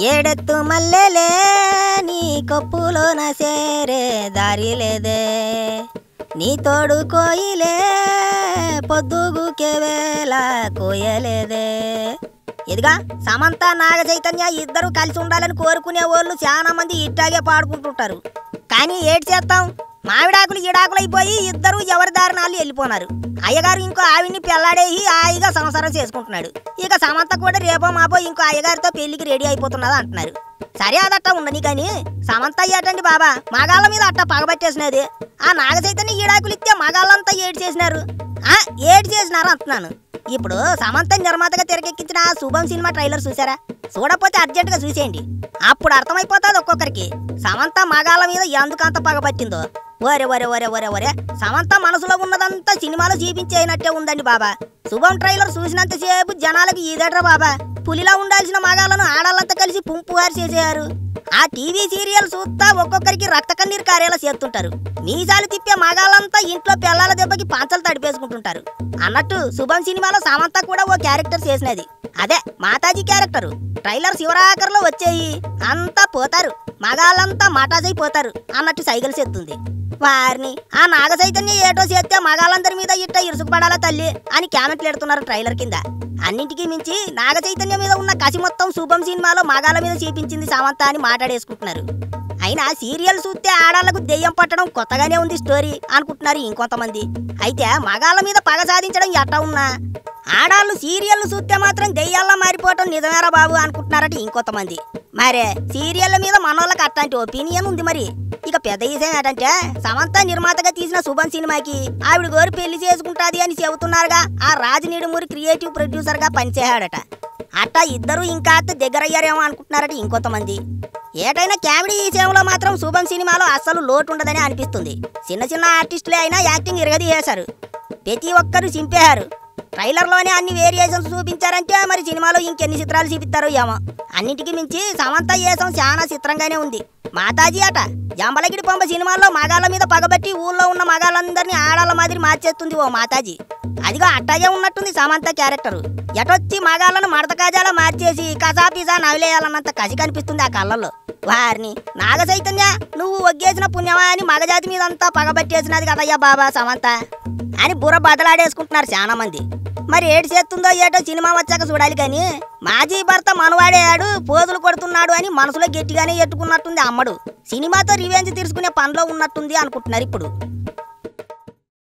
ఏడెత్తు మల్లెలే నీ కొప్పులోన సేరే దారి లేదే, నీ తోడు కోయిలే పొద్దుగుకే వేళ కోయలేదే. ఇదిగా సమంత నాగ చైతన్య ఇద్దరు కలిసి ఉండాలని కోరుకునే వాళ్ళు చాలా మంది ఇట్టాగే పాడుకుంటుంటారు. కానీ ఏటి చేస్తాం, మావిడాకులు ఈడాకులు అయిపోయి ఇద్దరు ఎవరి దారినాళ్ళు వెళ్ళిపోనారు. అయ్యగారు ఇంకో ఆవిడ్ని పెళ్లాడేసి హాయిగా సంసారం చేసుకుంటున్నాడు. ఇక సమంత కూడా రేపో మాపో ఇంకో అయ్యగారితో పెళ్లికి రెడీ అయిపోతున్నదా అంటున్నారు. సరే అదట్టా ఉండని కానీ సమంత అయ్యాటండి బాబా మగాళ్ళ మీద అట్టా పగబట్టేసినది. ఆ నాగ చైతన్య ఈడాకులు ఇస్తే మగాళ్ళంతా ఏడు చేసినారు అంటున్నాను. ఇప్పుడు సమంత నిర్మాతగా తెరకెక్కించిన శుభం సినిమా ట్రైలర్ చూసారా? చూడకపోతే అర్జెంటుగా చూసేయండి, అప్పుడు అర్థమైపోతుంది ఒక్కొక్కరికి సమంత మగాళ్ళ మీద ఎందుకంత పగబట్టిందో. ఒరే ఒరే ఒరే ఒరే ఒరే సమంత మనసులో ఉన్నదంతా సినిమాలో చూపించేయనట్టే ఉందండి బాబా. శుభం ట్రైలర్ చూసినంతసేపు జనాలకి ఈదట్రా బాబా, పులిలా ఉండాల్సిన మగాళ్ళను ఆడాళ్ళంతా కలిసి పుంపుహారు చేసేయారు. ఆ టీవీ సీరియల్ చూస్తా ఒక్కొక్కరికి రక్త కన్నీరు కారేలా చేస్తుంటారు. మీసాలు తిప్పే మగాళ్ళంతా ఇంట్లో పిల్లల దెబ్బకి పంచలు తడిపేసుకుంటుంటారు. అన్నట్టు శుభం సినిమాలో సమంత కూడా ఓ క్యారెక్టర్ చేసినది, అదే మాతాజీ క్యారెక్టరు. ట్రైలర్ శివరాకర్లో వచ్చేయి అంతా పోతారు, మగాళ్ళంతా మటాజైపోతారు అన్నట్టు సైకిల్ చేస్తుంది. వారిని ఆ నాగ చైతన్య ఏటో చేస్తే మగాళ్ళందరి మీద ఇట్ట ఇరుసుకుపడాలా తల్లి అని కామెంట్లు ఎడుతున్నారు ట్రైలర్ కింద. అన్నింటికీ మించి నాగ చైతన్య మీద ఉన్న కసి మొత్తం శుభం సినిమాలో మగాళ్ళ మీద చూపించింది సమంత అని మాట్లాడేసుకుంటున్నారు. అయినా సీరియల్ చూస్తే ఆడాళ్లకు దెయ్యం పట్టడం కొత్తగానే ఉంది స్టోరీ అనుకుంటున్నారు ఇంకొంతమంది. అయితే మగాళ్ళ మీద పగ సాధించడం ఎట్టా ఉన్నా ఆడాళ్ళు సీరియల్ చూస్తే మాత్రం దెయ్యాల్లా మారిపోవటం నిజమేరా బాబు అనుకుంటున్నారట ఇంకొంతమంది. మరే సీరియళ్ల మీద మనోళ్ళకి అట్లాంటి ఒపీనియన్ ఉంది. మరి ఇక పెద్ద విషయం ఏంటంటే సమంత నిర్మాతగా తీసిన శుభం సినిమాకి ఆవిడ గోరు పెళ్లి చేసుకుంటాది అని చెబుతున్నారుగా ఆ రాజనీడుమూరి క్రియేటివ్ ప్రొడ్యూసర్ గా పనిచేశాడట. అట్టా ఇద్దరు ఇంకా దగ్గరయ్యారేమో అనుకుంటున్నారట ఇంకొంతమంది. ఏటైనా కామెడీ విషయంలో మాత్రం శుభం సినిమాలో అస్సలు లోటు ఉండదని అనిపిస్తుంది. చిన్న చిన్న ఆర్టిస్టులే అయినా యాక్టింగ్ ఇరగదీసేశారు, ప్రతి ఒక్కరు చింపేశారు. ట్రైలర్లోనే అన్ని వేరియేషన్స్ చూపించారంటే మరి సినిమాలో ఇంకెన్ని చిత్రాలు చూపిస్తారో ఏమో. అన్నింటికి మించి సమంత వేషం చాలా చిత్రంగానే ఉంది. మాతాజీ అట జంబలగిడి పంప సినిమాల్లో మగాళ్ళ మీద పగబట్టి ఊళ్ళో ఉన్న మగాళ్ళందరినీ ఆడాళ్ళ మాదిరి మార్చేస్తుంది ఓ మాతాజీ. అదిగో అట్టాగే ఉన్నట్టుంది సమంత క్యారెక్టరు. ఎటొచ్చి మగాళ్ళను మడత కాజాలా మార్చేసి కసాపిసా నవిలేయాలన్నంత కసి కనిపిస్తుంది ఆ కళ్ళల్లో. వారిని నాగ చైతన్య నువ్వు ఒగ్గేసిన పుణ్యమా అని మగజాతి మీదంతా పగబట్టేసినది కదయ్యా బాబా సమంత అని బుర్ర బదలాడేసుకుంటున్నారు చాలా మంది. మరి ఏడు చేస్తుందో ఏటో సినిమా వచ్చాక చూడాలి. కానీ మాజీ భర్త మనవాడేయాడు పోజులు కొడుతున్నాడు అని మనసులో గట్టిగానే ఎట్టుకున్నట్టుంది అమ్మడు. సినిమాతో రివెంజ్ తీర్చుకునే పనిలో ఉన్నట్టుంది అనుకుంటున్నారు ఇప్పుడు.